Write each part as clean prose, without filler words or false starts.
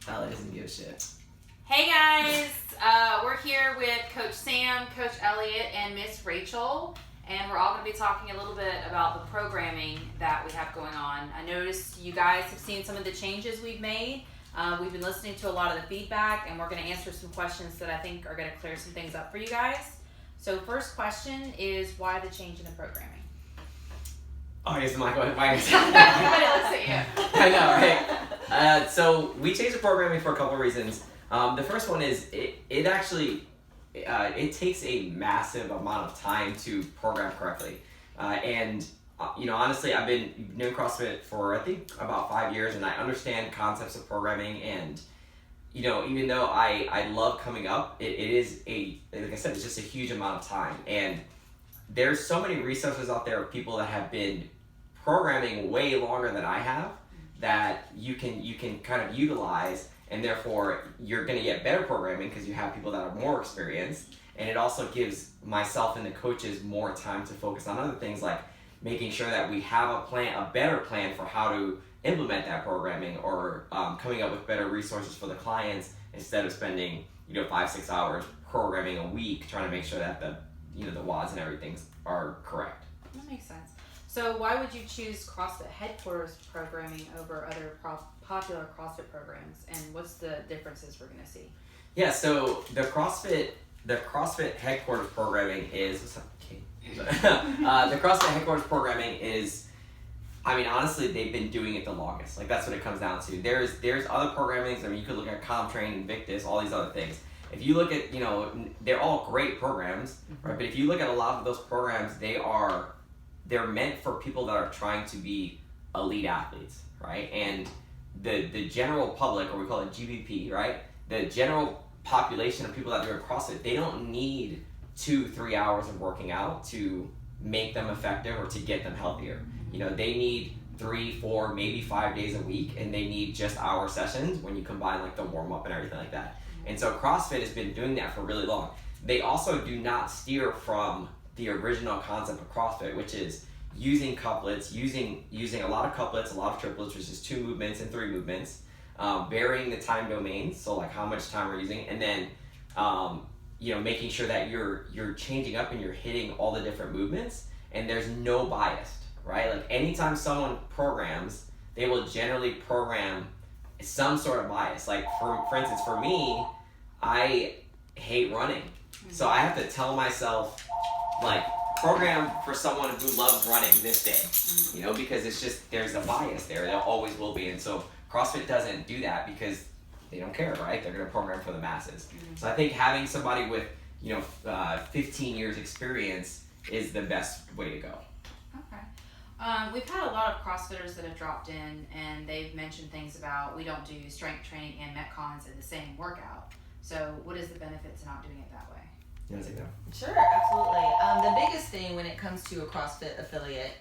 Ella doesn't give a shit. Hey guys, we're here with Coach Sam, Coach Elliott, and Miss Rachel, and we're all going to be talking a little bit about the programming that we have going on. I noticed you guys have seen some of the changes we've made. We've been listening to a lot of the feedback, and we're going to answer some questions that I think are going to clear some things up for you guys. So first question is, why the change in the programming? Oh, here's the mic. Why? Everybody looks at you. I know, right? So we changed the programming for a couple of reasons. The first one is it actually takes a massive amount of time to program correctly. Honestly, I've been doing CrossFit for, I think, about 5 years, and I understand concepts of programming. And, even though I love coming up, it is like I said, it's just a huge amount of time. And there's so many resources out there of people that have been programming way longer than I have that you can kind of utilize, and therefore you're going to get better programming because you have people that are more experienced. And it also gives myself and the coaches more time to focus on other things, like making sure that we have a better plan for how to implement that programming, or coming up with better resources for the clients instead of spending 5-6 hours programming a week trying to make sure that the WODs and everything are correct. That makes sense. So why would you choose CrossFit headquarters programming over other popular CrossFit programs, and what's the differences we're going to see? Yeah, so the CrossFit headquarters programming is, what's up, Kate? the CrossFit headquarters programming is, honestly, they've been doing it the longest. Like, that's what it comes down to. There's other programmings. You could look at CompTrain, Invictus, all these other things. If you look at, they're all great programs, right? But if you look at a lot of those programs, they're meant for people that are trying to be elite athletes, right? And the general public, or we call it GBP, right? The general population of people that do CrossFit, they don't need 2-3 hours of working out to make them effective or to get them healthier. They need 3, 4, maybe 5 days a week, and they need just hour sessions when you combine like the warm up and everything like that. And so CrossFit has been doing that for really long. They also do not steer from the original concept of CrossFit, which is using couplets, using a lot of couplets, a lot of triplets, which is 2 movements and 3 movements, varying the time domains, so like how much time we're using, and then making sure that you're changing up and you're hitting all the different movements, and there's no bias, right? Like anytime someone programs, they will generally program some sort of bias. Like for instance, for me, I hate running, so I have to tell myself, like, program for someone who loves running this day, because it's just, there's a bias there always will be. And so CrossFit doesn't do that because they don't care, right? They're going to program for the masses. So I think having somebody with 15 years experience is the best way to go. Okay. We've had a lot of CrossFitters that have dropped in, and they've mentioned things about, we don't do strength training and Metcons in the same workout. So what is the benefit to not doing it that way? Sure, absolutely. The biggest thing when it comes to a CrossFit affiliate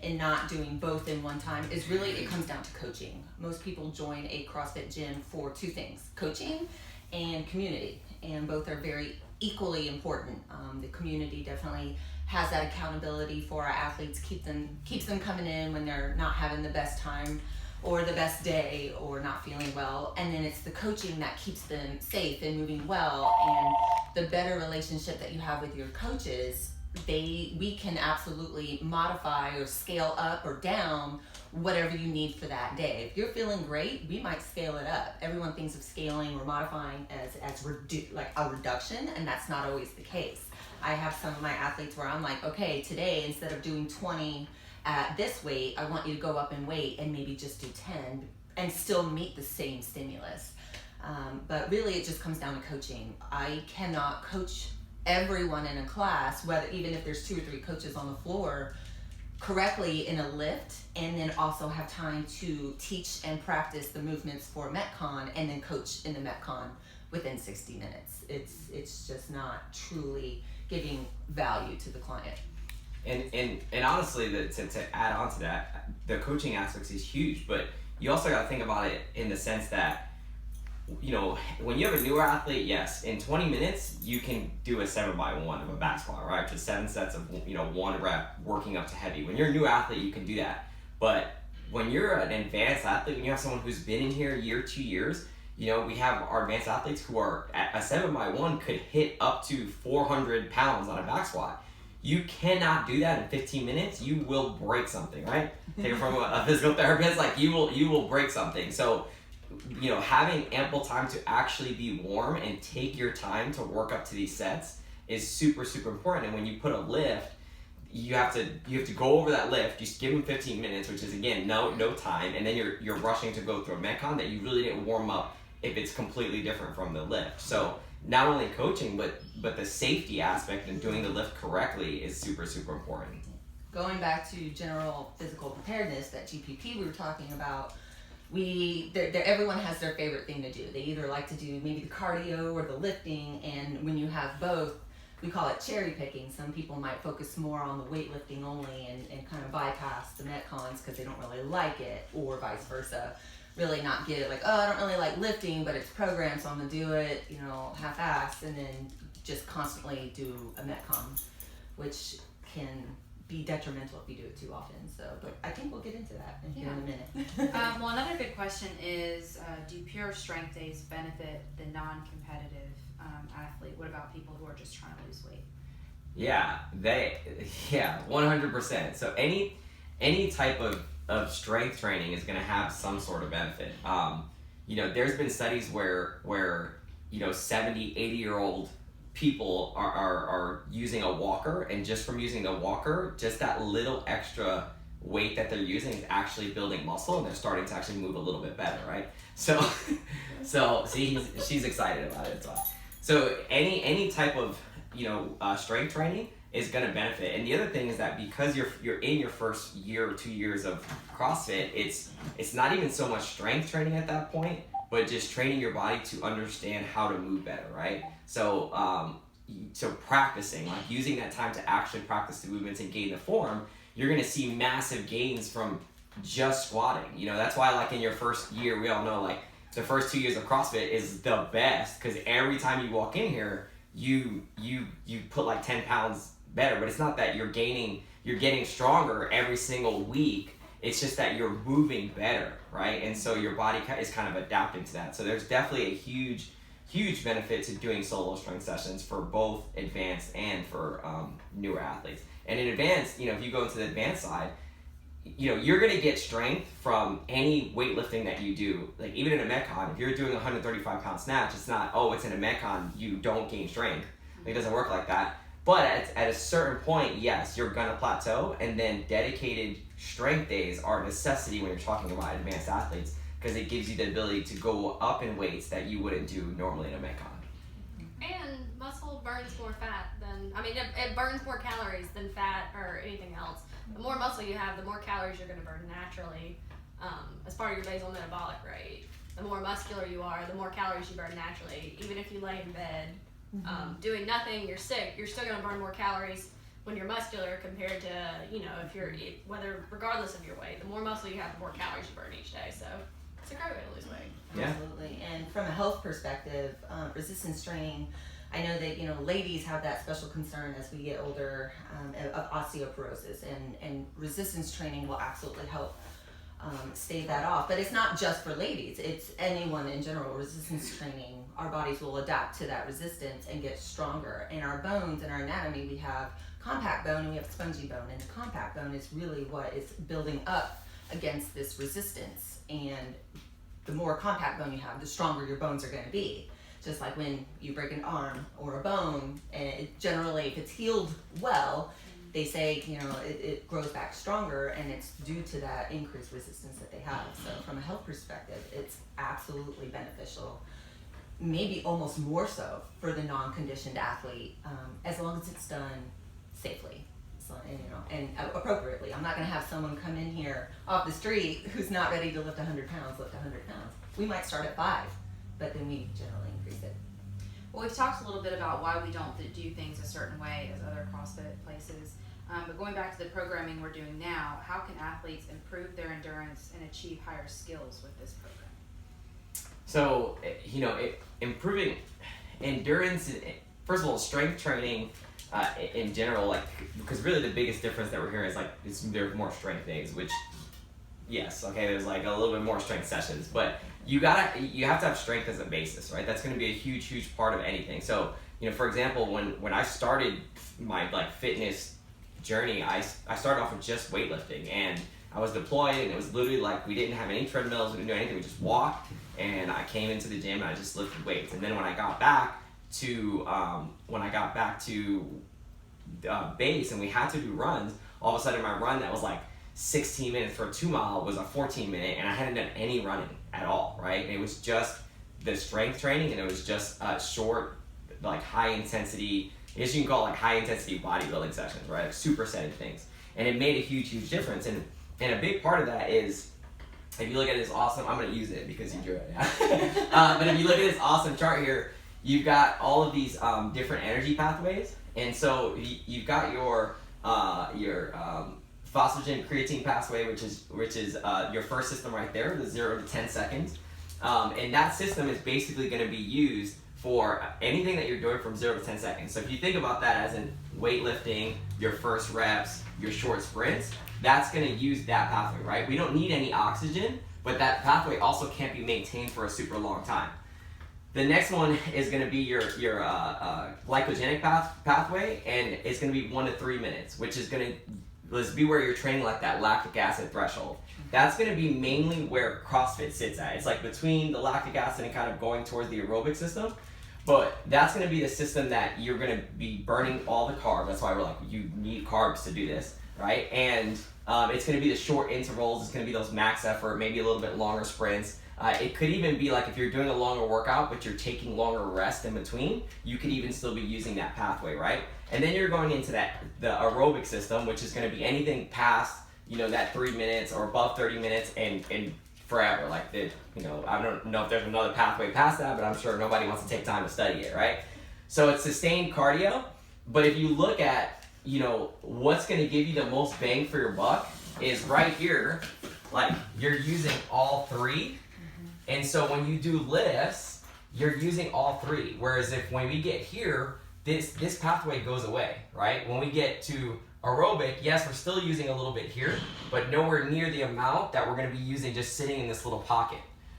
and not doing both in one time is really, it comes down to coaching. Most people join a CrossFit gym for 2 things, coaching and community, and both are very equally important. The community definitely has that accountability for our athletes, keeps them coming in when they're not having the best time or the best day or not feeling well, and then it's the coaching that keeps them safe and moving well. And the better relationship that you have with your coaches, we can absolutely modify or scale up or down whatever you need for that day. If you're feeling great, we might scale it up. Everyone thinks of scaling or modifying as like a reduction, and that's not always the case. I have some of my athletes where I'm like, okay, today instead of doing 20 at this weight, I want you to go up in weight and maybe just do 10 and still meet the same stimulus. But really it just comes down to coaching. I cannot coach everyone in a class, even if there's 2 or 3 coaches on the floor, correctly in a lift, and then also have time to teach and practice the movements for Metcon and then coach in the Metcon within 60 minutes. It's just not truly giving value to the client. And honestly, to add on to that, the coaching aspect is huge, but you also got to think about it in the sense that, when you have a newer athlete, yes, in 20 minutes, you can do a 7x1 of a back squat, right? Just 7 sets of, 1 rep working up to heavy. When you're a new athlete, you can do that. But when you're an advanced athlete, when you have someone who's been in here a year, 2 years, we have our advanced athletes who are at a 7x1 could hit up to 400 pounds on a back squat. You cannot do that in 15 minutes. You will break something, right? Take it from a physical therapist, like you will break something. So, having ample time to actually be warm and take your time to work up to these sets is super, super important. And when you put a lift, you have to go over that lift. Just give them 15 minutes, which is again no time, and then you're rushing to go through a metcon that you really didn't warm up if it's completely different from the lift. So not only coaching, but the safety aspect and doing the lift correctly is super, super important. Going back to general physical preparedness, that GPP we were talking about, everyone has their favorite thing to do. They either like to do maybe the cardio or the lifting, and when you have both, we call it cherry picking. Some people might focus more on the weightlifting only and kind of bypass the metcons because they don't really like it, or vice versa. Really not get it, like, oh, I don't really like lifting, but it's programmed, so I'm gonna do it, half-assed, and then just constantly do a metcon, which can be detrimental if you do it too often. So, but I think we'll get into that in a minute. Well, another good question is, do pure strength days benefit the non-competitive athlete? What about people who are just trying to lose weight? Yeah, 100%. So any type of strength training is going to have some sort of benefit. There's been studies where 70, 80-year-old people are using a walker, and just from using the walker, just that little extra weight that they're using is actually building muscle, and they're starting to actually move a little bit better, right? So see, she's excited about it. So any type of strength training is going to benefit. And the other thing is that because you're in your first year or 2 years of CrossFit, it's not even so much strength training at that point, but just training your body to understand how to move better, right? So practicing, like using that time to actually practice the movements and gain the form, you're going to see massive gains from just squatting. That's why, like, in your first year, we all know, like, the first 2 years of CrossFit is the best, because every time you walk in here, you put like 10 pounds better. But it's not that you're getting stronger every single week. It's just that you're moving better, right? And so your body is kind of adapting to that. So there's definitely a huge benefit to doing solo strength sessions for both advanced and for newer athletes. And in advanced, if you go into the advanced side, you're going to get strength from any weightlifting that you do. Like, even in a metcon, if you're doing a 135-pound snatch, it's not, it's in a metcon, you don't gain strength. It doesn't work like that. But at a certain point, yes, you're going to plateau, and then dedicated strength days are a necessity when you're talking about advanced athletes, because it gives you the ability to go up in weights that you wouldn't do normally in a metcon. And muscle burns more fat than, it burns more calories than fat or anything else. The more muscle you have, the more calories you're going to burn naturally as part of your basal metabolic rate. The more muscular you are, the more calories you burn naturally. Even if you lay in bed doing nothing, you're sick, you're still going to burn more calories when you're muscular compared to, regardless of your weight. The more muscle you have, the more calories you burn each day. So it's a great way to lose weight. Yeah. Absolutely. And from a health perspective, resistance training, I know that ladies have that special concern as we get older of osteoporosis, and resistance training will absolutely help stave that off. But it's not just for ladies; it's anyone in general. Resistance training, our bodies will adapt to that resistance and get stronger. In our bones and our anatomy, we have compact bone and we have spongy bone, and the compact bone is really what is building up against this resistance. And the more compact bone you have, the stronger your bones are going to be. Just like when you break an arm or a bone, and generally, if it's healed well, they say, it grows back stronger, and it's due to that increased resistance that they have. So from a health perspective, it's absolutely beneficial, maybe almost more so for the non-conditioned athlete, as long as it's done safely. So, and appropriately. I'm not going to have someone come in here off the street who's not ready to lift 100 pounds, lift 100 pounds. We might start at 5, but then we generally increase it. Well, we've talked a little bit about why we don't do things a certain way as other CrossFit places. But going back to the programming we're doing now, how can athletes improve their endurance and achieve higher skills with this program? So, improving endurance, first of all, strength training in general, because really the biggest difference that we're hearing is there's more strength days, which, yes, okay, there's a little bit more strength sessions, but you have to have strength as a basis, right? That's going to be a huge part of anything. So, for example, when I started my like fitness journey, I started off with just weightlifting, and I was deployed, and it was literally like we didn't have any treadmills, we didn't do anything, we just walked, and I came into the gym and I just lifted weights. And then when I got back to base and we had to do runs, all of a sudden my run that was like 16 minutes for a 2-mile was a 14-minute, and I hadn't done any running at all, right? And it was just the strength training, and it was just short, like high intensity, I guess you can call it like high intensity bodybuilding sessions, right? Like supersetting things. And it made a huge difference. And a big part of that is, if you look at this awesome, I'm going to use it because you drew it. But if you look at this awesome chart here, you've got all of these different energy pathways. And so you've got your phosphagen creatine pathway, which is your first system right there, the 0 to 10 seconds. And that system is basically going to be used for anything that you're doing from 0 to 10 seconds. So if you think about that as in weightlifting, your first reps, your short sprints, that's going to use that pathway, right? We don't need any oxygen, but that pathway also can't be maintained for a super long time. The next one is going to be your glycogenic pathway, and it's going to be 1 to 3 minutes, which is going to be where you're training like that lactic acid threshold. That's going to be mainly where CrossFit sits at. It's like between the lactic acid and kind of going towards the aerobic system. But that's going to be the system that you're going to be burning all the carbs. That's why we're like, you need carbs to do this, right? And it's going to be the short intervals. It's going to be those max effort, maybe a little bit longer sprints. It could even be like if you're doing a longer workout, but you're taking longer rest in between, you could even still be using that pathway, right? And then you're going into the aerobic system, which is going to be anything past, that 3 minutes or above 30 minutes and forever. Like, I don't know if there's another pathway past that, but I'm sure nobody wants to take time to study it, right? So it's sustained cardio, but if you look at, what's going to give you the most bang for your buck is right here, like you're using all three. And so when you do lifts, you're using all three. Whereas when we get here, this pathway goes away, right? When we get to aerobic, yes, we're still using a little bit here, but nowhere near the amount that we're going to be using just sitting in this little pocket,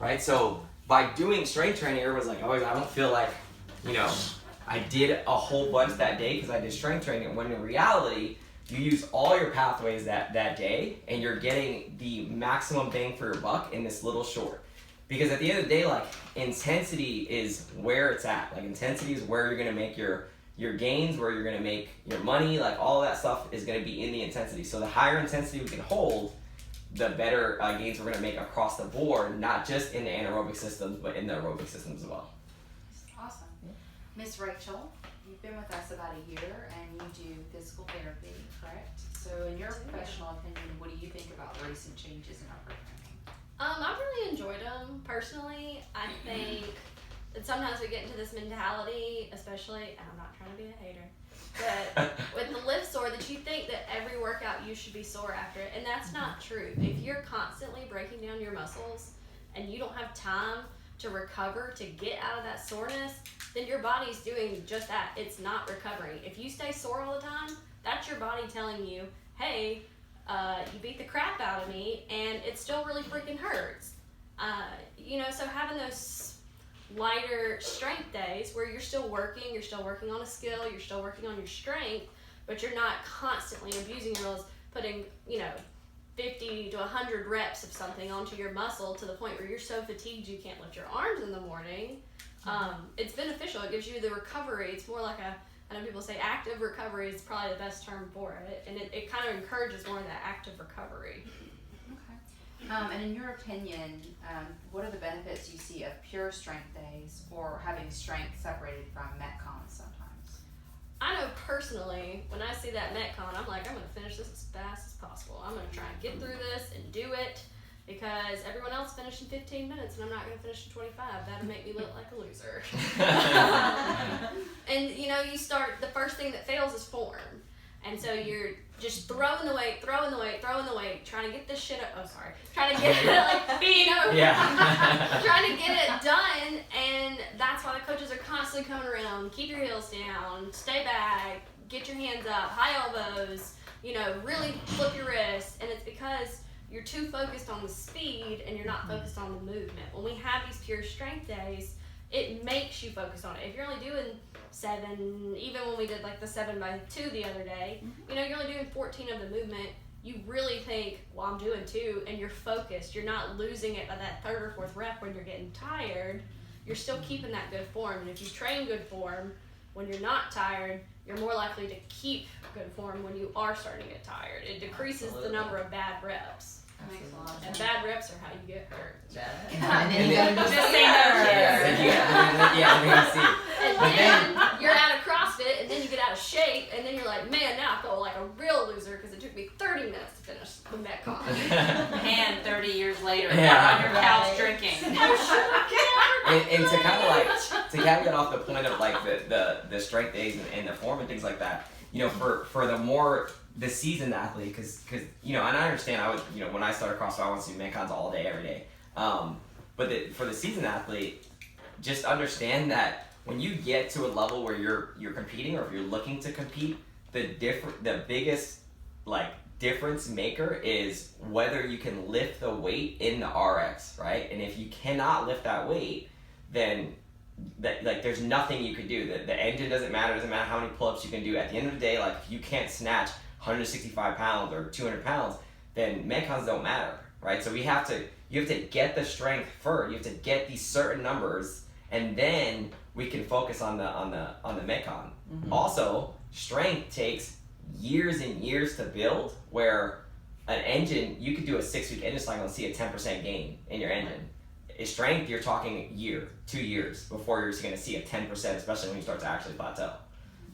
right? So by doing strength training, everyone's like, oh, I don't feel like, I did a whole bunch that day because I did strength training. When in reality, you use all your pathways that day, and you're getting the maximum bang for your buck in this little short. Because at the end of the day, like, intensity is where it's at. Like, intensity is where you're going to make your gains, where you're going to make your money. Like, all of that stuff is going to be in the intensity. So the higher intensity we can hold, the better gains we're going to make across the board, not just in the anaerobic systems, but in the aerobic systems as well. Awesome. Miss Rachel, you've been with us about a year, and you do physical therapy, correct? So in your professional opinion, what do you think about the recent changes in our programming? I've really enjoyed them personally. I think that sometimes we get into this mentality, especially, and I'm not trying to be a hater, but with the lift sore, that you think that every workout you should be sore after it, and that's not true. If you're constantly breaking down your muscles and you don't have time to recover to get out of that soreness, then your body's doing just that. It's not recovering. If you stay sore all the time, that's your body telling you, hey, you beat the crap out of me, and it still really freaking hurts. So having those lighter strength days where you're still working on a skill, you're still working on your strength, but you're not constantly abusing your muscles, putting, 50 to 100 reps of something onto your muscle to the point where you're so fatigued you can't lift your arms in the morning. It's beneficial. It gives you the recovery. It's more like I know people say active recovery is probably the best term for it, and it kind of encourages more of that active recovery. Okay. And in your opinion, what are the benefits you see of pure strength days or having strength separated from Metcons sometimes? I know personally, when I see that Metcon, I'm like, I'm going to finish this as fast as possible. I'm going to try and get through this and do it, because everyone else finished in 15 minutes and I'm not going to finish in 25. That'll make me look like a loser. And the first thing that fails is form. And so you're just throwing the weight, trying to get this shit up. Oh, sorry. Trying to get it, trying to get it done. And that's why the coaches are constantly coming around. Keep your heels down, stay back, get your hands up, high elbows, really flip your wrists. And it's because you're too focused on the speed and you're not focused on the movement. When we have these pure strength days, it makes you focus on it. If you're only doing 7, even when we did like the 7x2 the other day, you know, you're only doing 14 of the movement, you really think, well, I'm doing 2, and you're focused. You're not losing it by that 3rd or 4th rep when you're getting tired. You're still keeping that good form. And if you train good form, when you're not tired, you're more likely to keep good form when you are starting to get tired. It decreases the number of bad reps. That makes a lot of And sense. bad reps are how you get hurt. And then you gotta go Just say say no. Yeah, see. And But then you're out of CrossFit, and then you get out of shape, and then you're like, man, now I feel like a real loser because it took me 30 minutes to finish the Metcon. And 30 years later, Yeah. on your couch Right. drinking. And to kind of like to caveat off the point of like the strength days and the form and things like that, you know, for the seasoned athlete, because you know, and I understand, I was, you know, when I started CrossFit, I want to do Metcons all day every day, but for the seasoned athlete, just understand that when you get to a level where you're competing, or if you're looking to compete, the biggest like difference maker is whether you can lift the weight in the RX, right? And if you cannot lift that weight, then there's nothing you can do. The engine doesn't matter. It doesn't matter how many pull-ups you can do. At the end of the day, like, if you can't snatch 165 pounds or 200 pounds, then Metcons don't matter, right? So you have to get the strength first. You have to get these certain numbers, and then we can focus on the Metcon. Also, strength takes years and years to build, where an engine, you could do a 6-week engine cycle and see a 10% gain in your engine. In strength, you're talking a year, 2 years before you're going to see a 10%, especially when you start to actually plateau.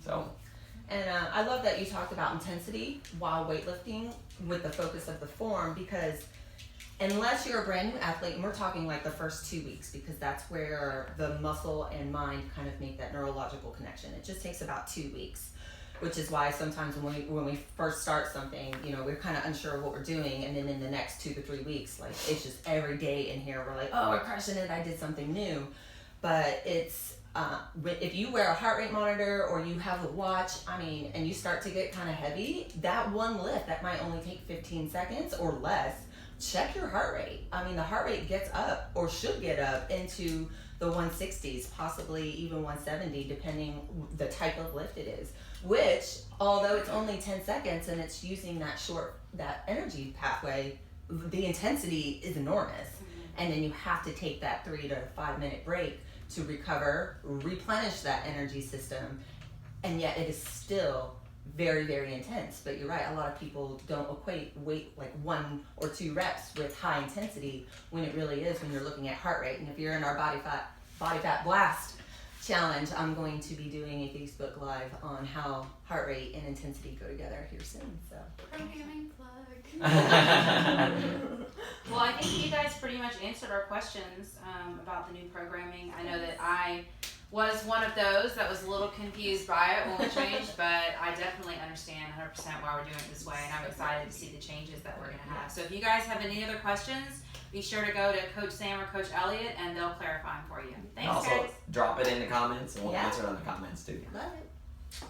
So. And I love that you talked about intensity while weightlifting with the focus of the form, because unless you're a brand new athlete, and we're talking like the first 2 weeks, because that's where the muscle and mind kind of make that neurological connection. It just takes about 2 weeks, which is why sometimes when we first start something, you know, we're kind of unsure of what we're doing, and then in the next 2 to 3 weeks, like, it's just every day in here we're like, oh, we're crushing it, I did something new. But it's if you wear a heart rate monitor or you have a watch, I mean, and you start to get kind of heavy, that one lift that might only take 15 seconds or less, check your heart rate. I mean, the heart rate gets up, or should get up, into the 160s, possibly even 170, depending the type of lift it is. Which, although it's only 10 seconds and it's using that energy pathway, the intensity is enormous. And then you have to take that 3 to 5 minute break to recover, replenish that energy system, and yet it is still very, very intense. But you're right, a lot of people don't equate weight, like 1 or 2 reps, with high intensity, when it really is when you're looking at heart rate. And if you're in our body fat blast challenge, I'm going to be doing a Facebook Live on how heart rate and intensity go together here soon. So Programming plug. Well, I think you guys pretty much answered our questions about the new programming. I know that I was one of those that was a little confused by it when we changed, but I definitely understand 100% why we're doing it this way, and I'm excited to see the changes that we're going to have. So if you guys have any other questions, be sure to go to Coach Sam or Coach Elliott, and they'll clarify them for you. Thanks, Also, guys. drop it in the comments, and we'll Yeah. answer it in the comments too. love it.